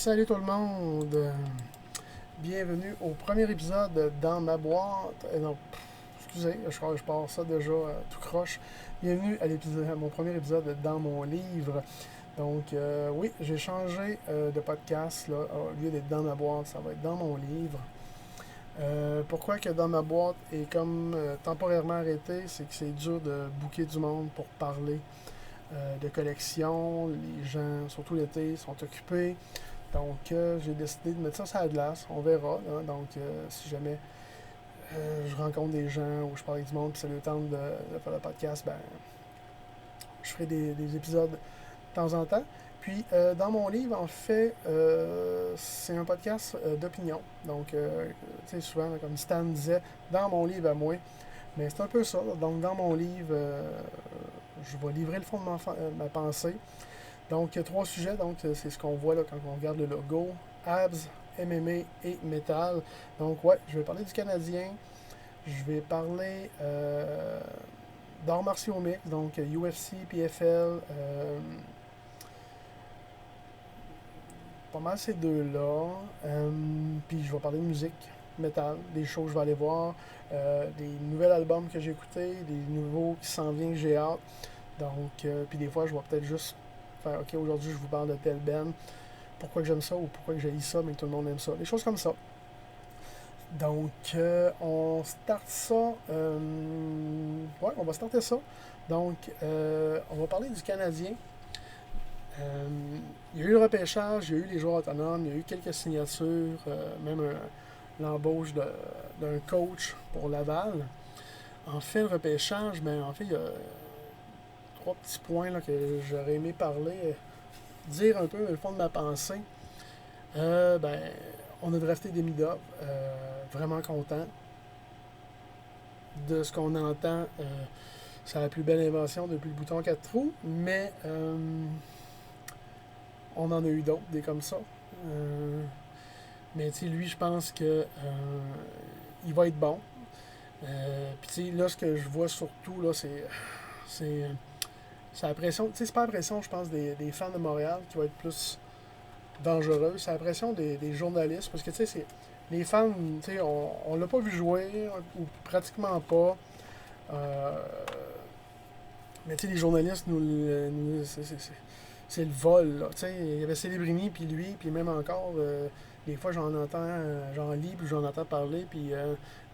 Salut tout le monde! Bienvenue au premier épisode de Dans ma boîte. Non, excusez, je pars ça déjà tout croche. Bienvenue à mon premier épisode de Dans mon livre. Donc, oui, j'ai changé de podcast. Là. Au lieu d'être Dans ma boîte, ça va être Dans mon livre. Pourquoi que Dans ma boîte est comme temporairement arrêté, c'est que c'est dur de booker du monde pour parler de collection. Les gens, surtout l'été, sont occupés. Donc, j'ai décidé de mettre ça sur la glace. On verra. Là. Donc, si jamais je rencontre des gens ou je parle avec du monde, puis c'est le temps de faire le podcast, ben, je ferai des épisodes de temps en temps. Puis, dans mon livre, en fait, c'est un podcast d'opinion. Donc, tu sais, souvent, comme Stan disait, dans mon livre à moi. Mais c'est un peu ça. Donc, dans mon livre, je vais livrer le fond de ma pensée. Donc, il y a 3 sujets. Donc, c'est ce qu'on voit là quand on regarde le logo. Abs, MMA et métal. Donc, ouais, je vais parler du Canadien. Je vais parler d'arts martiaux mixtes. Donc, UFC, PFL. Pas mal ces deux-là. Puis, je vais parler de musique, métal, des shows que je vais aller voir, des nouveaux albums que j'ai écoutés, des nouveaux qui s'en viennent que j'ai hâte. Donc, puis des fois, je vais peut-être juste faire, OK, aujourd'hui, je vous parle de tel band, pourquoi que j'aime ça ou pourquoi que j'ai ça, mais que tout le monde aime ça. Des choses comme ça. Donc, on start ça. Ouais, on va starter ça. Donc, on va parler du Canadien. Il y a eu le repêchage, il y a eu les joueurs autonomes, il y a eu quelques signatures, même l'embauche d'un coach pour Laval. En fait, le repêchage, ben, en fait, il y a 3 petits points là, que j'aurais aimé parler, dire un peu le fond de ma pensée. Ben, on a drafté Demidov, vraiment content de ce qu'on entend. C'est la plus belle invention depuis le bouton 4 trous, mais on en a eu d'autres, des comme ça. Mais tu sais, lui, je pense que il va être bon. Puis tu sais, là, ce que je vois surtout, là, c'est la pression. Tu sais, c'est pas la pression, je pense, des fans de Montréal qui va être plus dangereuse. C'est la pression des journalistes. Parce que tu sais, les fans, tu sais, on l'a pas vu jouer, ou pratiquement pas. Euh, mais tu sais, les journalistes, c'est le vol. Là. Tu sais, il y avait Célébrini, puis lui, puis même encore, des fois, j'en lis, puis j'en entends parler, puis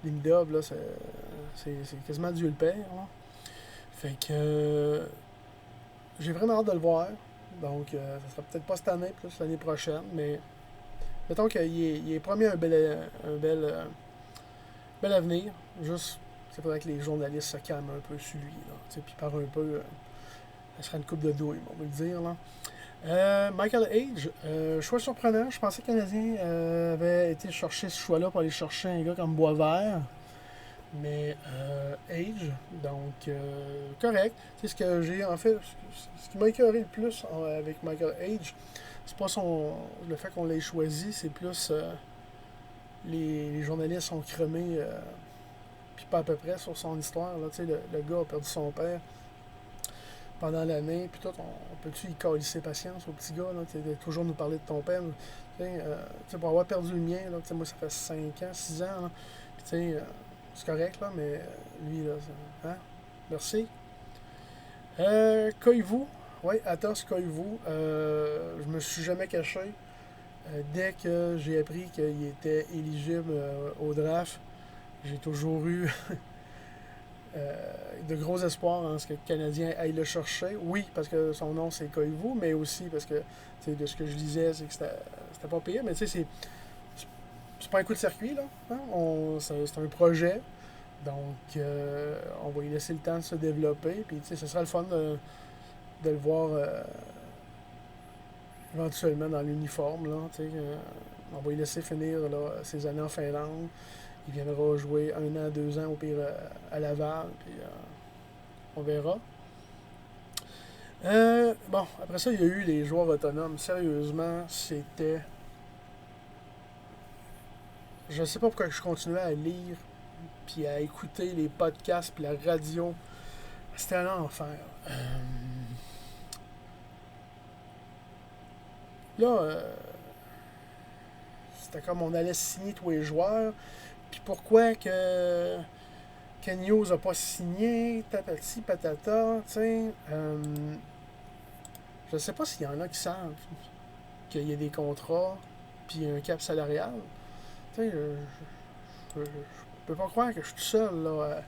les Midov, là, c'est quasiment Dieu le Père. Là. Fait que j'ai vraiment hâte de le voir. Donc, ça sera peut-être pas cette année, plus l'année prochaine, mais mettons qu'il est promis bel avenir. Juste, c'est faudrait que les journalistes se calment un peu sur lui, là. Puis par un peu, ça serait une coupe de douille, on va le dire, là. Michael Age, choix surprenant. Je pensais que le Canadien avait été chercher ce choix-là pour aller chercher un gars comme Boisvert. Mais Age, donc correct. C'est ce que j'ai en fait. Ce qui m'a écœuré le plus avec Michael Age, c'est pas le fait qu'on l'ait choisi, c'est plus les journalistes sont cremés, puis pas à peu près sur son histoire. Là, le gars a perdu son père pendant l'année, puis tout, on peut-tu y calisser patience au petit gars, là, de toujours nous parler de ton père. Pour avoir perdu le mien, là, moi ça fait 5 ans, 6 ans, là, puis c'est correct, là, mais lui, là, hein? Merci. Koivu, oui, Atos Koivu, je me suis jamais caché. Dès que j'ai appris qu'il était éligible au draft, j'ai toujours eu de gros espoirs en ce que le Canadien aille le chercher. Oui, parce que son nom c'est Koivu, mais aussi parce que de ce que je lisais, c'est que c'était pas pire, mais tu sais, c'est pas un coup de circuit, là. Hein? C'est un projet. Donc, on va lui laisser le temps de se développer. Puis, tu sais, ce sera le fun de le voir éventuellement dans l'uniforme. Là, on va lui laisser finir là, ses années en Finlande. Il viendra jouer 1 an, 2 ans au pire à Laval. Puis, on verra. Bon, après ça, il y a eu les joueurs autonomes. Sérieusement, c'était. Je sais pas pourquoi je continuais à lire puis à écouter les podcasts puis la radio. C'était un enfer. Là, c'était comme on allait signer tous les joueurs. Puis pourquoi que Ken Hughes n'a pas signé, tatati, patata, tu sais. Je ne sais pas s'il y en a qui savent qu'il y a des contrats, puis un cap salarial. Tu sais, je peux pas croire que je suis tout seul là,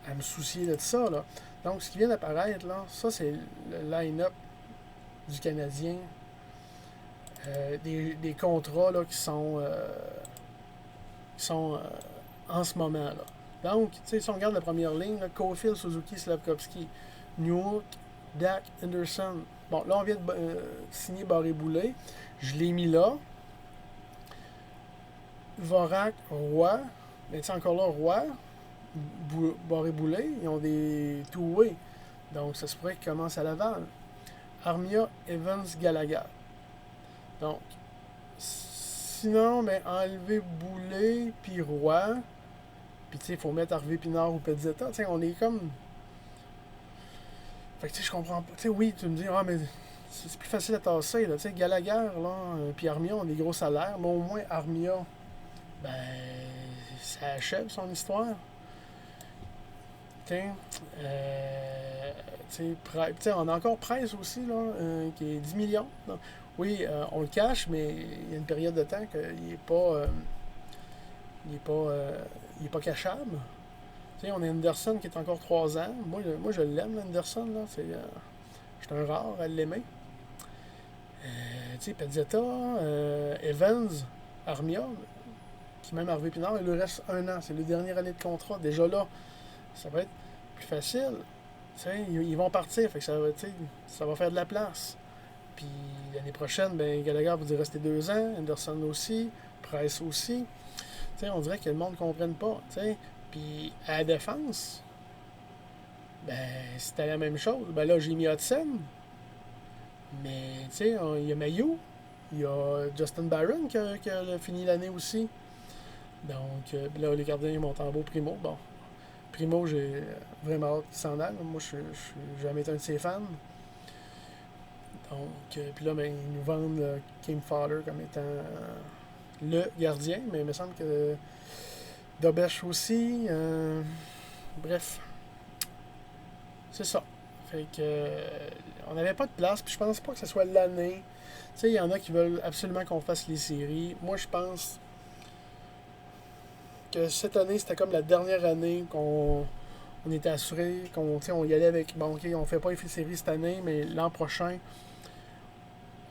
à me soucier de ça. Là. Donc, ce qui vient d'apparaître, là, ça, c'est le line-up du Canadien. Des contrats là, qui sont en ce moment. Là. Donc, si on regarde la première ligne, là, Caulfield, Suzuki, Slavkovski, Newhook, Dak, Anderson. Bon, là, on vient de signer Barré-Boulet. Je l'ai mis là. Vorak, Roy. Mais encore là, Roy, Barré-Boulet, ils ont des two-way. Donc, ça se pourrait qu'ils commencent à Laval. Armia, Evans, Gallagher. Donc, sinon, ben, enlever Boulet, puis Roy. Puis, tu sais, il faut mettre Harvey Pinard ou Pezzetta. Tu sais, on est comme. Fait que, tu sais, je comprends pas. Tu sais, oui, tu me dis, ah, mais c'est plus facile à tasser, là. Tu sais, Gallagher, là, puis Armia ont des gros salaires. Mais au moins, Armia, ben, ça achève son histoire. Tu sais, on a encore Price aussi, là, qui est 10 millions. Là. Oui, on le cache, mais il y a une période de temps qu'il n'est pas, il est pas cachable. Tu sais, on a Anderson qui est encore 3 ans. Moi je l'aime, Anderson. Là. C'est un rare à l'aimer. Tu sais, Pezzetta, Evans, Armia, qui même Harvey Pinard, il lui reste 1 an. C'est le dernière année de contrat. Déjà là, ça va être plus facile. Tu sais, ils vont partir, fait que ça va faire de la place. Puis l'année prochaine, ben, Gallagher vous dit rester 2 ans, Anderson aussi, Price aussi. T'sais, on dirait que le monde ne comprenne pas. T'sais. Puis à la défense, ben, c'était la même chose. Ben là, j'ai mis Hudson. Mais il y a Mayo, il y a Justin Barron qui a fini l'année aussi. Donc là, les gardiens montent en beau Primo. Bon, Primo, j'ai vraiment hâte qu'il s'en aille. Moi, je n'ai jamais été un de ses fans. Donc, puis là, ben, ils nous vendent Kim Fowler comme étant le gardien, mais il me semble que Dobesch aussi. Bref, c'est ça. Fait que on n'avait pas de place, puis je pense pas que ce soit l'année. Tu sais, il y en a qui veulent absolument qu'on fasse les séries. Moi, je pense que cette année, c'était comme la dernière année qu'on était assuré, on y allait avec, bon, ok, on fait pas les séries cette année, mais l'an prochain,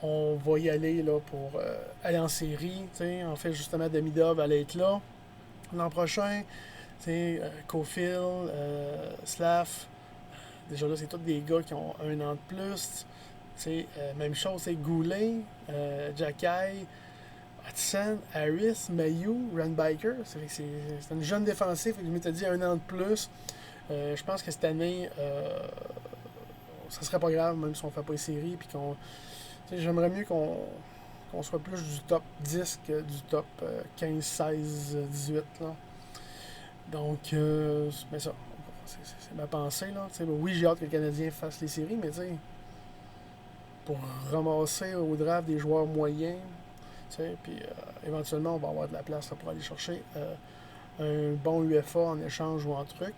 on va y aller là, pour aller en série. En fait, justement, Demidov allait être là. L'an prochain, Caulfield, Slav, déjà là, c'est tous des gars qui ont 1 an de plus. Même chose, c'est Goulet, Jacky, Hudson, Harris, Mayu, Runbiker. C'est une jeune défensive. Je m'étais dit 1 an de plus. Je pense que cette année, ça serait pas grave, même si on fait pas les séries. Puis qu'on. J'aimerais mieux qu'on soit plus du top 10 que du top 15, 16, 18. Là. Donc, mais ça, c'est ma pensée. Là. Oui, j'ai hâte que le Canadien fasse les séries, mais pour ramasser au draft des joueurs moyens, puis éventuellement, on va avoir de la place là, pour aller chercher un bon UFA en échange ou en truc.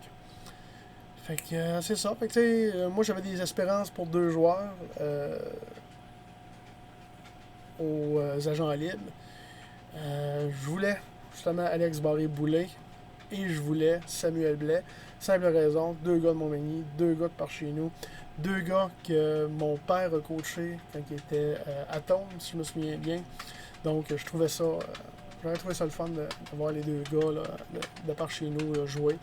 Fait que c'est ça. Fait que, moi, j'avais des espérances pour 2 joueurs. Aux agents libres. Je voulais justement Alex Barré-Boulet et je voulais Samuel Blais. Simple raison, 2 gars de Montmagny, 2 gars de par chez nous, 2 gars que mon père a coaché quand il était à Tôme, si je me souviens bien. Donc je trouvais ça, j'aurais trouvé ça le fun de voir les 2 gars là, de par chez nous là, jouer.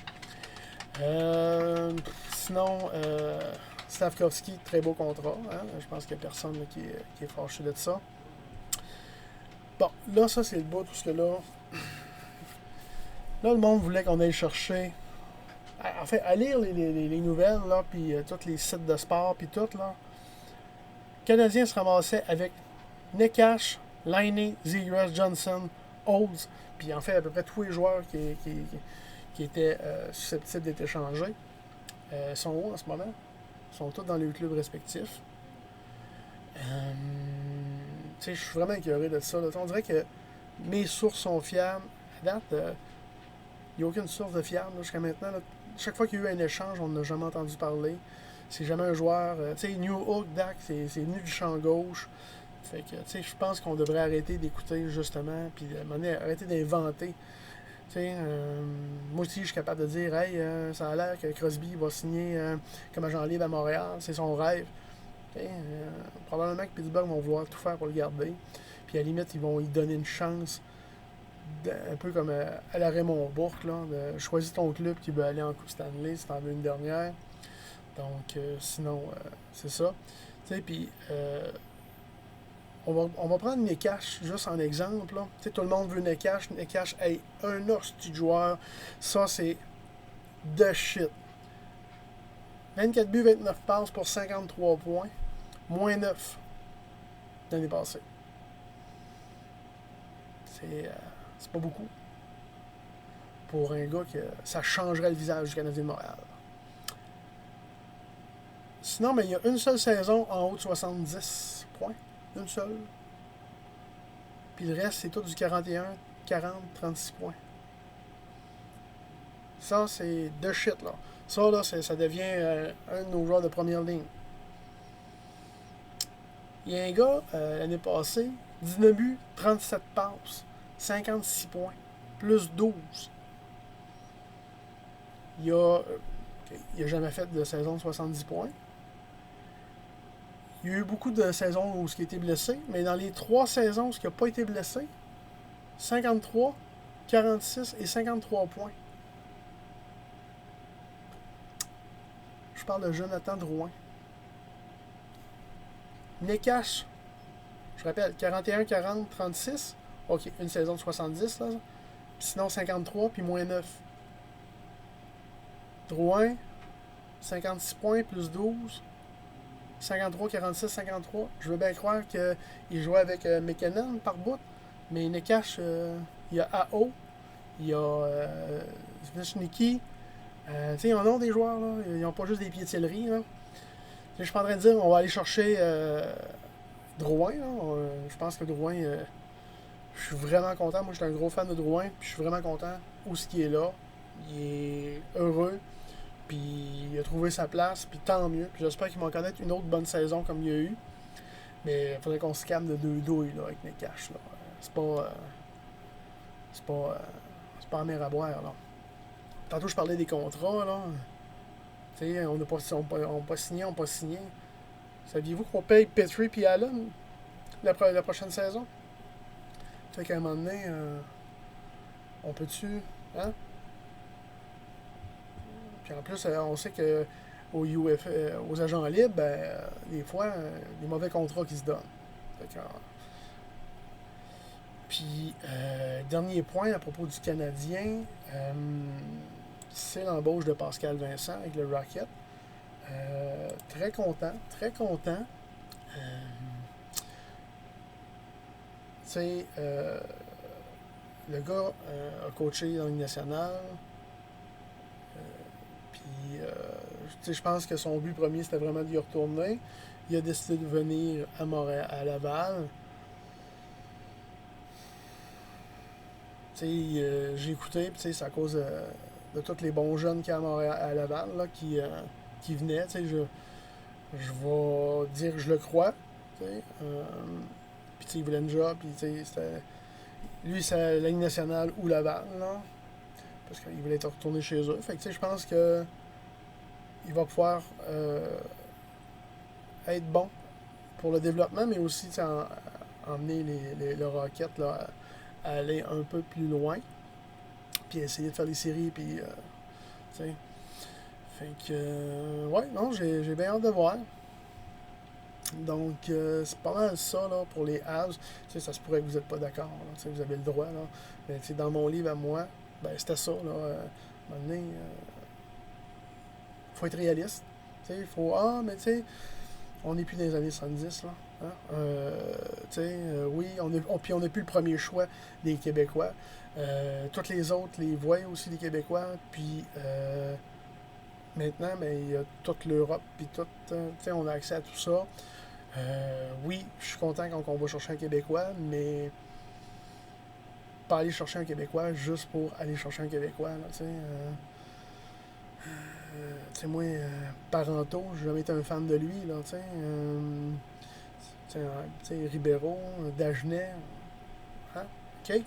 Sinon, Slavkovski, très beau contrat. Hein? Je pense qu'il n'y a personne là, qui est fâché de ça. Bon, là, ça, c'est le bout, tout ce que là... Là, le monde voulait qu'on aille chercher... En fait, à lire les nouvelles, là, puis tous les sites de sport, puis tout, là. Le Canadien se ramassait avec Nekash, Laine, Zegras, Johnson, Olds, puis en fait, à peu près tous les joueurs qui étaient susceptibles d'être échangés sont où en ce moment? Ils sont tous dans les clubs respectifs. je suis vraiment écœuré de ça. Là. On dirait que mes sources sont fiables. À date, il n'y a aucune source de fiable jusqu'à maintenant. Là. Chaque fois qu'il y a eu un échange, on n'a jamais entendu parler. C'est jamais un joueur. Tu sais, New Hook, Dak, c'est venu du champ gauche. Fait que, tu sais, je pense qu'on devrait arrêter d'écouter, justement, puis arrêter d'inventer. Tu sais, moi aussi, je suis capable de dire, hey, ça a l'air que Crosby va signer comme agent libre à Montréal, c'est son rêve. Probablement que Pittsburgh vont vouloir tout faire pour le garder. Puis à la limite, ils vont lui donner une chance, un peu comme à la Raymond Bourque, là, de choisir ton club qui veut aller en Coupe Stanley, c'est en une dernière. Donc, sinon, c'est ça. Tu sais, puis on va prendre Nekash juste en exemple. Là. Tout le monde veut Nekash. Nekash est un hostie de joueur. Ça, c'est de shit. 24 buts, 29 passes pour 53 points. Moins 9 l'année passée. C'est pas beaucoup. Pour un gars que ça changerait le visage du Canadien de Montréal. Sinon, mais il y a une seule saison en haut de 70 points. Une seule. Puis le reste, c'est tout du 41, 40, 36 points. Ça, c'est de shit, là. Ça, là, ça devient un de nos joueurs de première ligne. Il y a un gars, l'année passée, 19 buts, 37 passes, 56 points, plus 12. Il a jamais fait de saison de 70 points. Il y a eu beaucoup de saisons où il a été blessé, mais dans les 3 saisons où il n'a pas été blessé, 53, 46 et 53 points. Je parle de Jonathan Drouin. Nekash, je rappelle, 41, 40, 36. OK, une saison de 70, là. Sinon, 53, puis moins 9. Drouin, 56 points, plus 12. 53, 46, 53. Je veux bien croire qu'il jouait avec McKinnon par bout. Mais Nekash, il y a AO, il y a Svechnicki. Tu sais, ils en ont des joueurs, là. Ils n'ont pas juste des pieds-de-céleri, là. Je suis pas en train de dire on va aller chercher Drouin. Je pense que Drouin, je suis vraiment content. Moi, je suis un gros fan de Drouin. Puis je suis vraiment content où ce qui est là. Il est heureux. Puis il a trouvé sa place. Puis tant mieux. Puis j'espère qu'il va connaître une autre bonne saison comme il y a eu. Mais il faudrait qu'on se calme de 2 douilles là, avec Nekash. C'est pas. C'est pas la mer à boire. Là. Tantôt, je parlais des contrats. Là. On n'a pas signé, on n'a pas signé. Saviez-vous qu'on paye Petrie et Allen la prochaine saison? Fait qu'à un moment donné, on peut-tu. Hein? Puis en plus, on sait que aux agents libres, des fois, des mauvais contrats qui se donnent. Fait que, puis, dernier point à propos du Canadien, c'est l'embauche de Pascal Vincent avec le Rocket. Très content, très content. Le gars a coaché dans la Ligue nationale. Puis, je pense que son but premier, c'était vraiment d'y retourner. Il a décidé de venir à Montréal, à Laval. J'ai écouté, puis c'est à cause de tous les bons jeunes qu'il y a à Montréal, à Laval là, qui venaient. Je vais dire que je le crois. Puis il voulait une job, puis c'était. Lui, c'est la Ligue nationale ou Laval, là. Parce qu'il voulait être retourné chez eux. Fait que je pense que il va pouvoir être bon pour le développement, mais aussi emmener le Rocket là, à aller un peu plus loin. Puis essayer de faire les séries, puis fait que ouais, non, j'ai bien hâte de voir. Donc c'est pas mal ça là, pour les Avs. Ça se pourrait que vous n'êtes pas d'accord, là, vous avez le droit, là. Mais dans mon livre à moi, c'était ça, là. À un moment donné, faut être réaliste. Il faut. Mais tu sais, on n'est plus dans les années 70, là. Hein? Oui, puis on n'est plus le premier choix des Québécois. Toutes les autres les voient aussi, les Québécois. Puis maintenant, il y a toute l'Europe, puis tout. On a accès à tout ça. Oui, je suis content quand on va chercher un Québécois, mais pas aller chercher un Québécois juste pour aller chercher un Québécois. Là, tu sais, moi, Parenteau, j'ai jamais été un fan de lui. Là, Ribeiro, Dagenet. Hein? OK.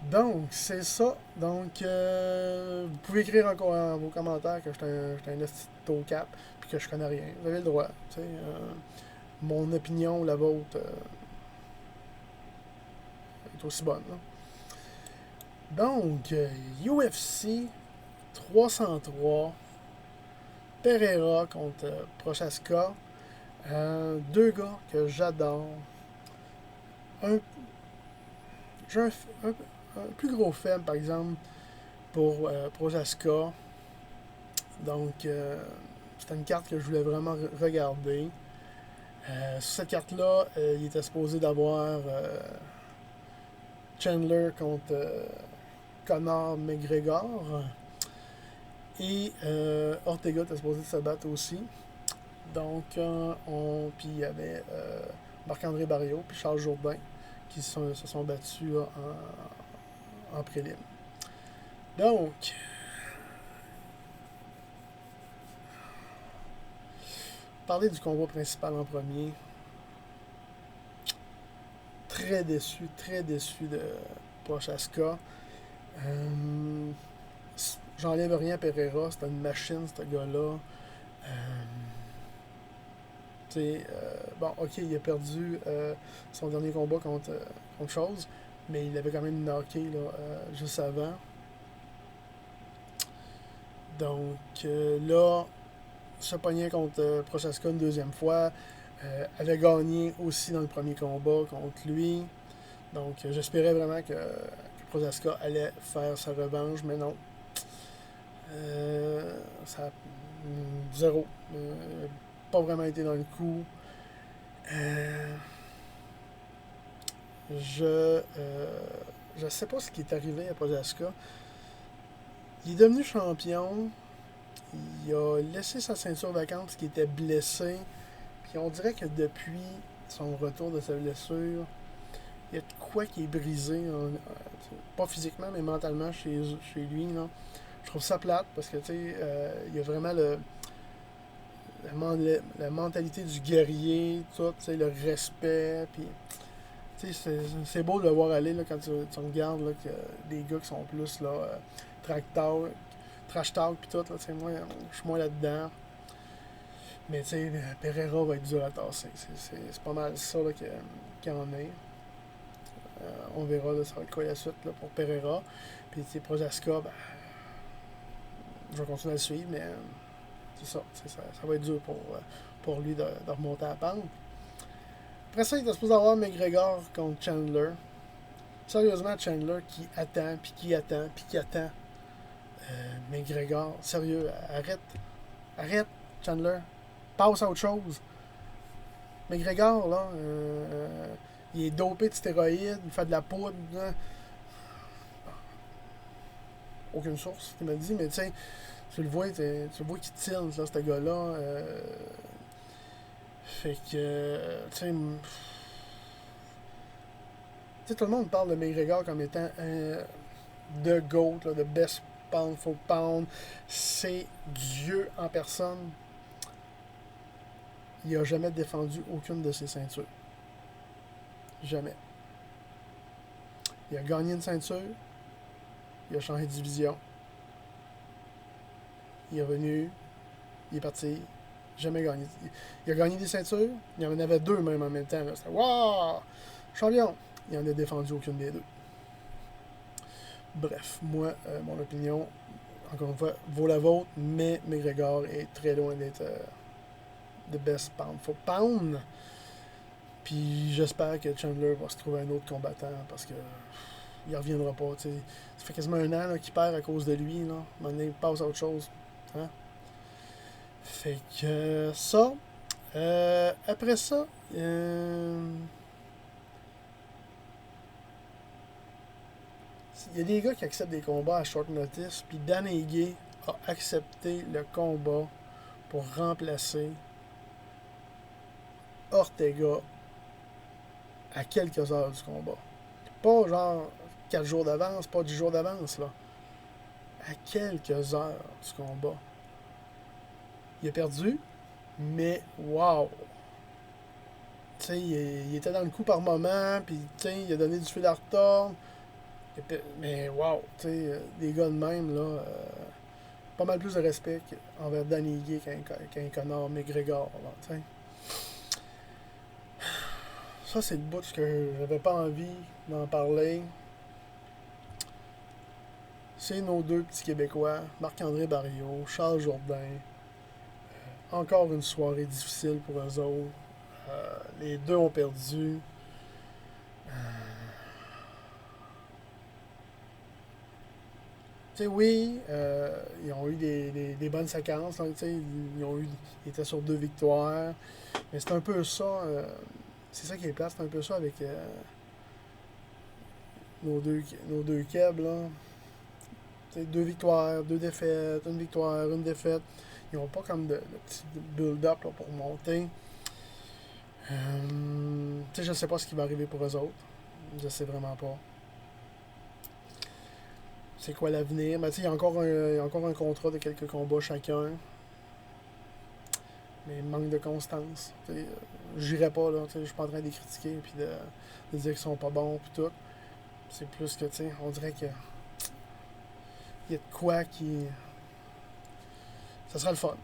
Donc, c'est ça. Donc, vous pouvez écrire encore en vos commentaires que j'étais un esti de taux-cap puis que je connais rien. Vous avez le droit. Mon opinion ou la vôtre est aussi bonne. Là. Donc, UFC 303, Pereira contre Prochaska. Deux gars que j'adore. Un, j'ai un plus gros faible, par exemple, pour Prochaska. Donc, c'était une carte que je voulais vraiment regarder. Sur cette carte-là, il était supposé d'avoir Chandler contre Conor McGregor. Et Ortega était supposé se battre aussi. Donc, puis il y avait Marc-André Barriault puis Charles Jourdain qui se sont battus en prélim. Donc, parler du combat principal en premier. Très déçu de Prochaska. J'enlève rien à Pereira, c'était une machine, ce gars-là. Bon, ok, il a perdu son dernier combat contre chose, mais il avait quand même knocké là, juste avant. Donc là, se pognait contre Prochaska une deuxième fois. Avait gagné aussi dans le premier combat contre lui. Donc j'espérais vraiment que Prochaska allait faire sa revanche, mais non. Ça a zéro. Pas vraiment été dans le coup. Je sais pas ce qui est arrivé à Prochaska. Il est devenu champion. Il a laissé sa ceinture vacante parce qu'il était blessé. Puis on dirait que depuis son retour de sa blessure, il y a de quoi qui est brisé. Pas physiquement, mais mentalement chez lui. Là. Je trouve ça plate parce que il y a vraiment la mentalité du guerrier, tout, le respect. Puis, c'est beau de le voir aller là, quand tu regardes là, que des gars qui sont plus là, trash talk puis tout. Là, moi, je suis moins là-dedans. Mais Pereira va être dur à tasser. C'est pas mal ça là, qu'il en est. On verra, là, ça va être quoi la suite là, pour Pereira. Puis Prochaska, ben, je vais continuer à le suivre, mais c'est ça, ça va être dur pour lui de remonter à la pente. Après ça, il était supposé avoir McGregor contre Chandler. Sérieusement, Chandler qui attend, puis qui attend, puis qui attend. McGregor, sérieux, arrête, Chandler. Passe à autre chose. McGregor, là, il est dopé de stéroïdes, il fait de la poudre. Hein. Aucune source qui m'a dit, mais tu sais, tu le vois qu'il tilt, là, ce gars-là. Fait que, tu sais, tout le monde parle de McGregor comme étant the GOAT, là, the best pound for pound. C'est Dieu en personne. Il n'a jamais défendu aucune de ses ceintures. Jamais. Il a gagné une ceinture. Il a changé de division. Il est revenu. Il est parti. Jamais gagné. Il a gagné des ceintures. Il en avait deux même en même temps. C'était waouh! Champion! Il n'en a défendu aucune des deux. Bref, moi, mon opinion, encore une fois, vaut la vôtre, mais McGregor est très loin d'être the best pound for pound. Puis j'espère que Chandler va se trouver un autre combattant parce que il reviendra pas. T'sais. Ça fait quasiment un an qu'il perd à cause de lui. Là. Maintenant, il passe à autre chose. Hein? Fait que ça. Après ça, il y a des gars qui acceptent des combats à short notice. Puis Dan Higuet a accepté le combat pour remplacer Ortega à quelques heures du combat. Pas genre 4 jours d'avance, pas 10 jours d'avance, là. À quelques heures du combat. Il a perdu, mais wow! Tu sais, il était dans le coup par moment, puis il a donné du fil à retordre. Mais wow! Tu sais, des gars de même, là, pas mal plus de respect envers Danny Ige qu'un Conor McGregor, là, tu sais. Ça, c'est le bout que j'avais pas envie d'en parler. C'est nos deux petits Québécois, Marc-André Barriault, Charles Jourdain. Encore une soirée difficile pour eux autres. Les deux ont perdu. Tu sais, oui, ils ont eu des bonnes séquences. Hein, ils étaient sur 2 victoires. Mais c'est un peu ça. C'est ça qui est plate. C'est un peu ça avec nos deux Keb. Là. 2 victoires, 2 défaites, une victoire, une défaite. Ils n'ont pas comme de petit build-up là, pour monter. Je ne sais pas ce qui va arriver pour eux autres. Je sais vraiment pas. C'est quoi l'avenir? Ben, il y a encore un contrat de quelques combats chacun. Mais manque de constance. J'irai pas, là. Je suis pas en train de les critiquer et de dire qu'ils sont pas bons pis tout. C'est plus que, on dirait que il y a de quoi qui. Ça sera le fun.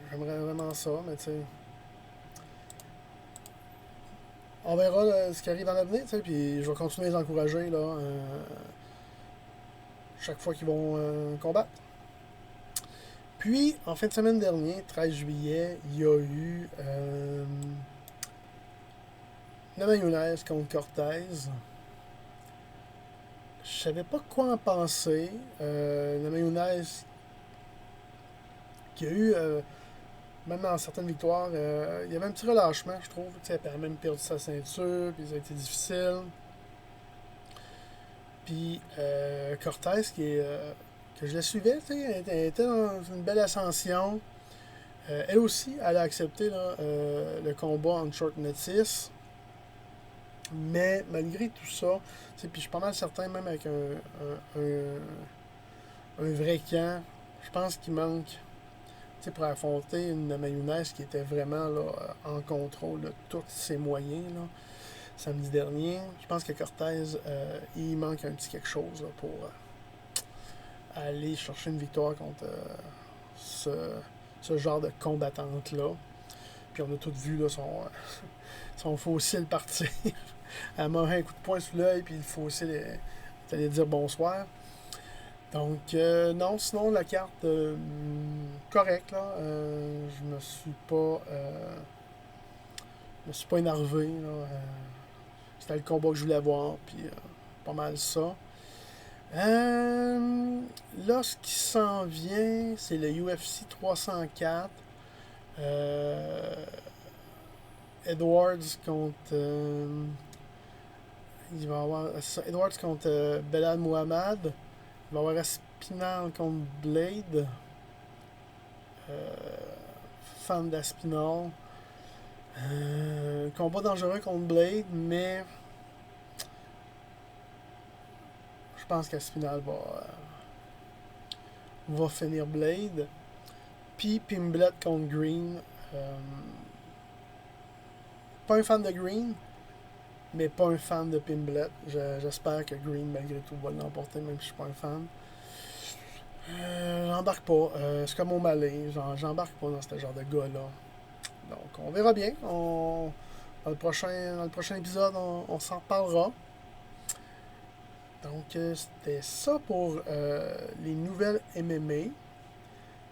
J'aimerais vraiment ça, mais tu sais. On verra là, ce qui arrive dans l'avenir, puis je vais continuer à les encourager là, chaque fois qu'ils vont combattre. Puis, en fin de semaine dernière, 13 juillet, il y a eu Namajunas contre Cortez. Je savais pas quoi en penser. Namajunas qui a eu, même dans certaines victoires, il y avait un petit relâchement, je trouve. Elle a même perdu sa ceinture, puis ça a été difficile. Puis Cortez, que je la suivais, elle était dans une belle ascension. Elle aussi, elle a accepté là, le combat en short notice. Mais malgré tout ça, puis je suis pas mal certain, même avec un vrai camp, je pense qu'il manque pour affronter une mayonnaise qui était vraiment là, en contrôle de tous ses moyens là, samedi dernier. Je pense que Cortez, il manque un petit quelque chose là, pour aller chercher une victoire contre ce genre de combattante-là. Puis on a tous vu là, son fossile partir. Elle m'a un coup de poing sous l'œil, puis le fossile est allé dire bonsoir. Donc, non, sinon, la carte, correcte, là. Je me suis pas énervé, là. C'était le combat que je voulais voir, puis pas mal ça. Là, ce qui s'en vient, c'est le UFC 304. Edwards contre... il va y avoir Edwards contre Belal Muhammad. Il va y avoir Aspinall contre Blade. Fan d'Aspinall. Combat dangereux contre Blade, mais je pense qu'Aspinall va finir Blade. Puis Pimblet contre Green. Pas un fan de Green, mais pas un fan de Pimblet. J'espère que Green, malgré tout, va l'emporter, même si je suis pas un fan. J'embarque pas. C'est comme au Malais. J'embarque pas dans ce genre de gars-là. Donc, on verra bien. Dans le prochain épisode, on s'en reparlera. Donc, c'était ça pour les nouvelles MMA.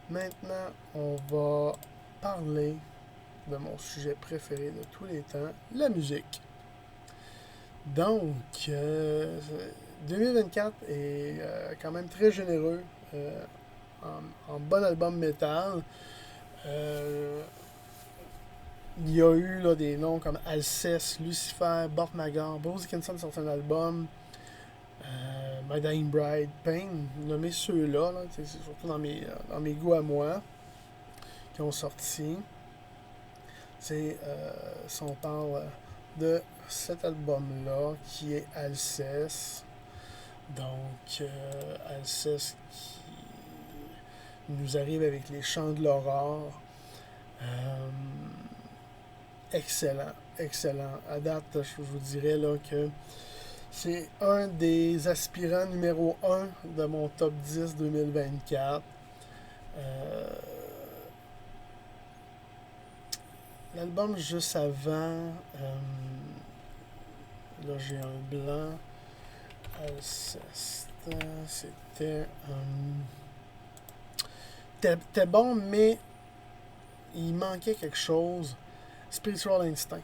Maintenant, on va parler de mon sujet préféré de tous les temps, la musique. Donc, 2024 est quand même très généreux en bon album métal. Il y a eu là, des noms comme Alceste, Lucifer, Bart Magar, Bruce Dickinson sort un album, My Dying Bride, Pain, nommé ceux-là, là, c'est surtout dans mes goûts à moi, qui ont sorti. Si on parle de cet album-là, qui est Alceste. Donc, Alceste qui nous arrive avec les Chants de l'Aurore. Excellent, excellent. À date, je vous dirais là, que c'est un des aspirants numéro 1 de mon top 10 2024. L'album juste avant, là j'ai un blanc. Alceste, c'était t'es bon, mais il manquait quelque chose. Spiritual Instinct.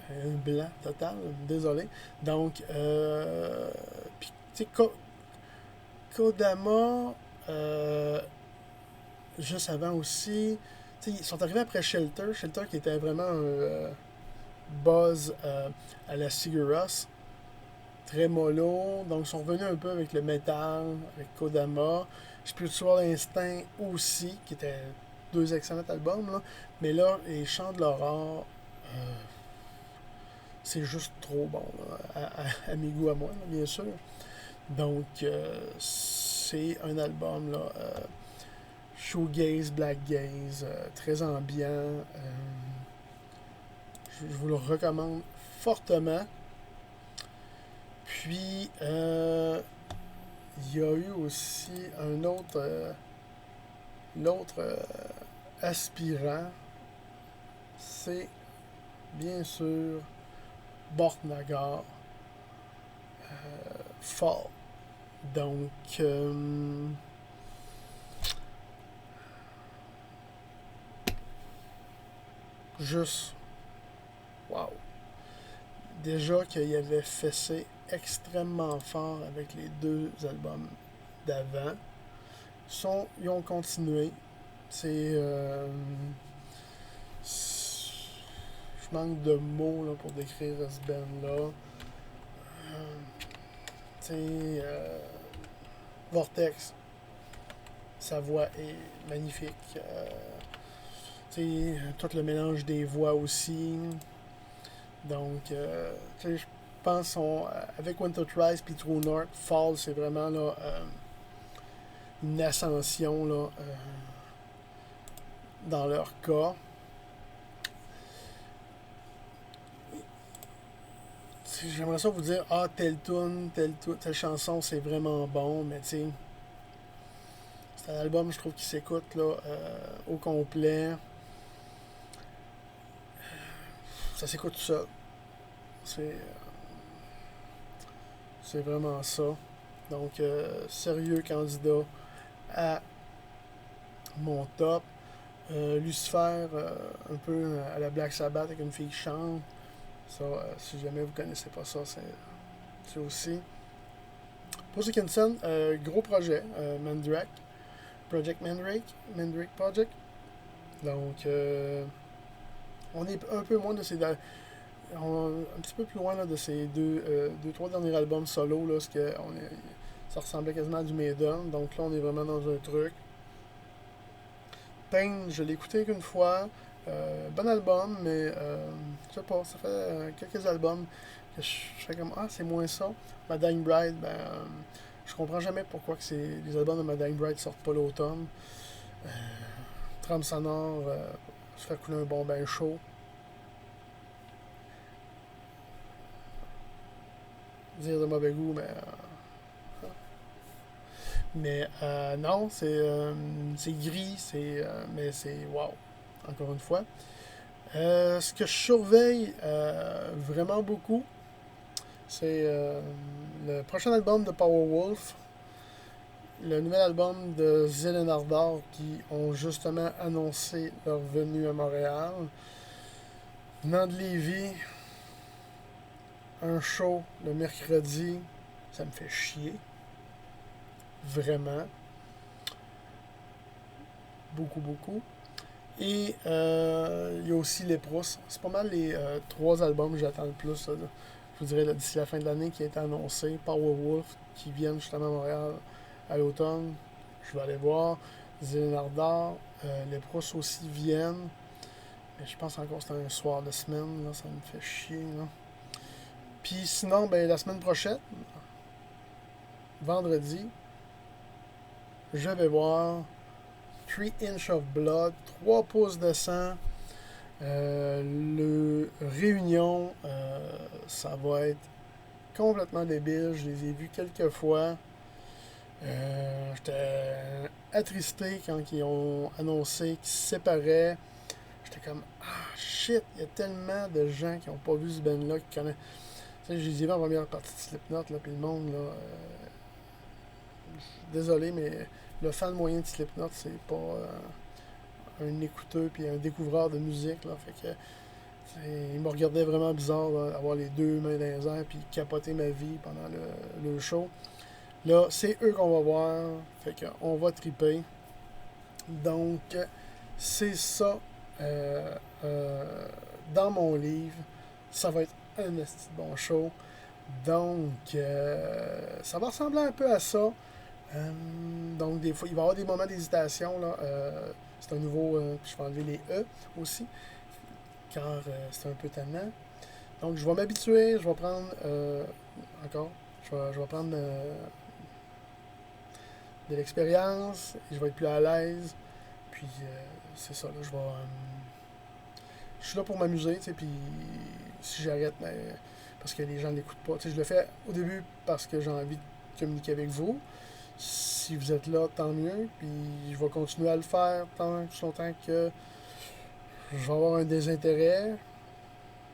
Un blanc total, désolé. Donc, puis, tu sais, Kodama, juste avant aussi, tu sais, ils sont arrivés après Shelter. Shelter qui était vraiment un buzz à la Sigur Rós, très mollo. Donc, ils sont revenus un peu avec le métal, avec Kodama. Spiritual Instinct aussi, qui était deux excellents albums, là. Mais là, les Chants de l'Aurore, c'est juste trop bon, là, à mes goûts à moi, là, bien sûr. Donc, c'est un album, là, shoegaze, black gaze, très ambiant. Je vous le recommande fortement. Puis, il y a eu aussi un autre, l'autre aspirant, c'est bien sûr Borknagar Fall. Donc, juste, wow. Déjà qu'il avait fessé extrêmement fort avec les deux albums d'avant. Ils ont continué. Je manque de mots là, pour décrire ce band-là. Vortex, sa voix est magnifique. Tout le mélange des voix aussi. Donc, je pense avec Winter Thrice puis True North, Fall, c'est vraiment là, une ascension là, dans leur cas. J'aimerais ça vous dire, telle tune, telle chanson, c'est vraiment bon, mais tu sais, c'est un album, je trouve, qui s'écoute là, au complet. Ça s'écoute tout seul. C'est vraiment ça. Donc, sérieux candidat à mon top. Lucifer, un peu à la Black Sabbath avec une fille qui chante. Ça, si jamais vous connaissez pas ça, c'est aussi. Pour Dickinson, gros projet, Mandrake. Project Mandrake Project. Donc, on est un peu moins de ces. Un petit peu plus loin là, de ces trois derniers albums solo, là, ça ressemblait quasiment à du Maiden. Donc là, on est vraiment dans un truc. Pain, je l'ai écouté qu'une fois. Bon album, mais je sais pas, ça fait quelques albums que je fais comme c'est moins ça. Ma Dying Bride, je comprends jamais pourquoi que les albums de Ma Dying Bride sortent pas l'automne. Trame sonore, se fait couler un bon bain chaud. Dire de mauvais goût, mais non, c'est gris, mais c'est wow, encore une fois. Ce que je surveille vraiment beaucoup, c'est le prochain album de Powerwolf, le nouvel album de Zelen Ardor qui ont justement annoncé leur venue à Montréal. Venant de Lévis, un show le mercredi, ça me fait chier. Vraiment. Beaucoup, beaucoup. Et il y a aussi Les Prousses. C'est pas mal les trois albums que j'attends le plus. Là. Je vous dirais d'ici la fin de l'année qui a été annoncé. Powerwolf qui viennent justement à Montréal à l'automne. Je vais aller voir. Zénardar. Les Prousses aussi viennent. Mais je pense encore que c'est un soir de semaine, là, ça me fait chier. Là. Puis sinon, ben, la semaine prochaine, vendredi, je vais voir 3 Inch of Blood, 3 pouces de sang. Le réunion, ça va être complètement débile. Je les ai vus quelques fois. J'étais attristé quand ils ont annoncé qu'ils se séparaient. J'étais comme, ah shit, il y a tellement de gens qui n'ont pas vu ce band-là, qui connaissent. Tu sais, je les ai vus en première partie de Slipknot, là, puis le monde, là. Je suis désolé, mais le fan moyen de Slipknot, c'est pas un écouteur puis un découvreur de musique, là. Fait que. Il me regardait vraiment bizarre, là, avoir les deux mains dans les airs puis capoter ma vie pendant le show. Là, c'est eux qu'on va voir. Fait qu'on va triper. Donc, c'est ça dans mon livre. Ça va être un esti de bon show. Donc, ça va ressembler un peu à ça. Donc, des fois, il va y avoir des moments d'hésitation. Là. C'est un nouveau. Je vais enlever les E aussi. Car c'est un peu tannant. Donc, je vais m'habituer. Je vais prendre. Encore. Je vais prendre de l'expérience. Et je vais être plus à l'aise. Puis, c'est ça. Là, je suis là pour m'amuser. Puis, si j'arrête, ben, parce que les gens ne l'écoutent pas. Je le fais au début parce que j'ai envie de communiquer avec vous. Si vous êtes là, tant mieux. Puis, je vais continuer à le faire tant que longtemps que je vais avoir un désintérêt.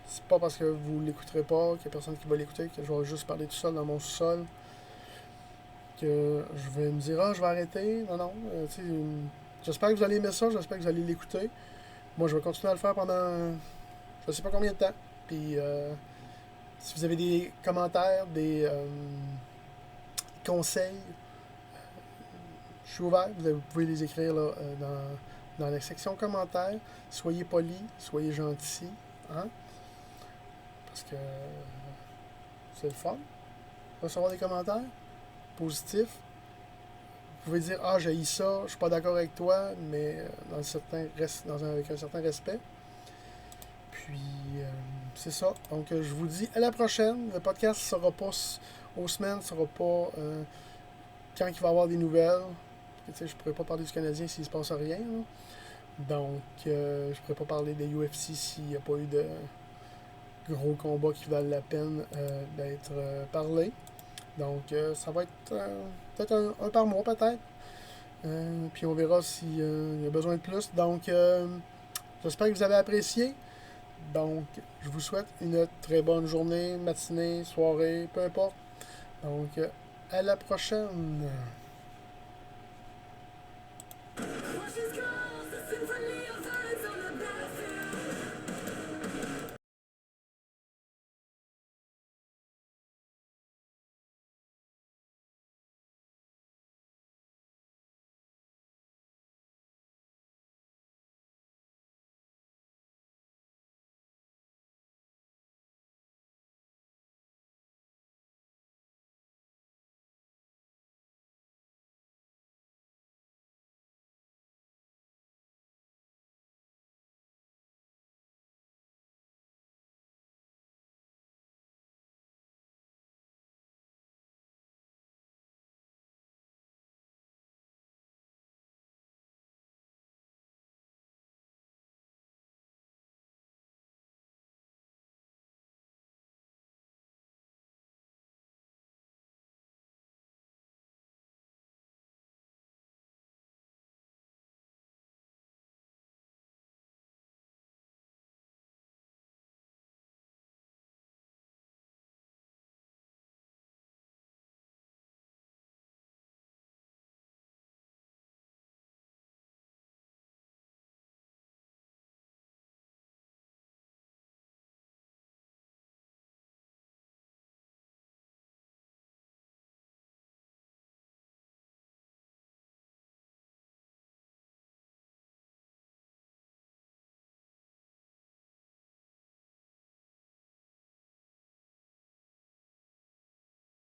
C'est pas parce que vous l'écouterez pas, qu'il n'y a personne qui va l'écouter, que je vais juste parler tout seul dans mon sous-sol, que je vais me dire, ah, je vais arrêter. Non, non. J'espère que vous allez aimer ça, j'espère que vous allez l'écouter. Moi, je vais continuer à le faire pendant je sais pas combien de temps. Puis, si vous avez des commentaires, des conseils, je suis ouvert. Vous pouvez les écrire là, dans la section commentaires. Soyez polis, soyez gentils. Hein? Parce que c'est le fun. Recevoir des commentaires positifs. Vous pouvez dire, ah, j'ai ça, je suis pas d'accord avec toi, mais avec un certain respect. Puis, c'est ça. Donc, je vous dis à la prochaine. Le podcast ne sera pas aux semaines, ne sera pas quand il va y avoir des nouvelles. Je ne pourrais pas parler du Canadien s'il ne se passe rien. Là. Donc, je ne pourrais pas parler des UFC s'il n'y a pas eu de gros combats qui valent la peine d'être parlé. Donc, ça va être peut-être un par mois, peut-être. Puis on verra s'il y a besoin de plus. Donc, j'espère que vous avez apprécié. Donc, je vous souhaite une très bonne journée, matinée, soirée, peu importe. Donc, à la prochaine.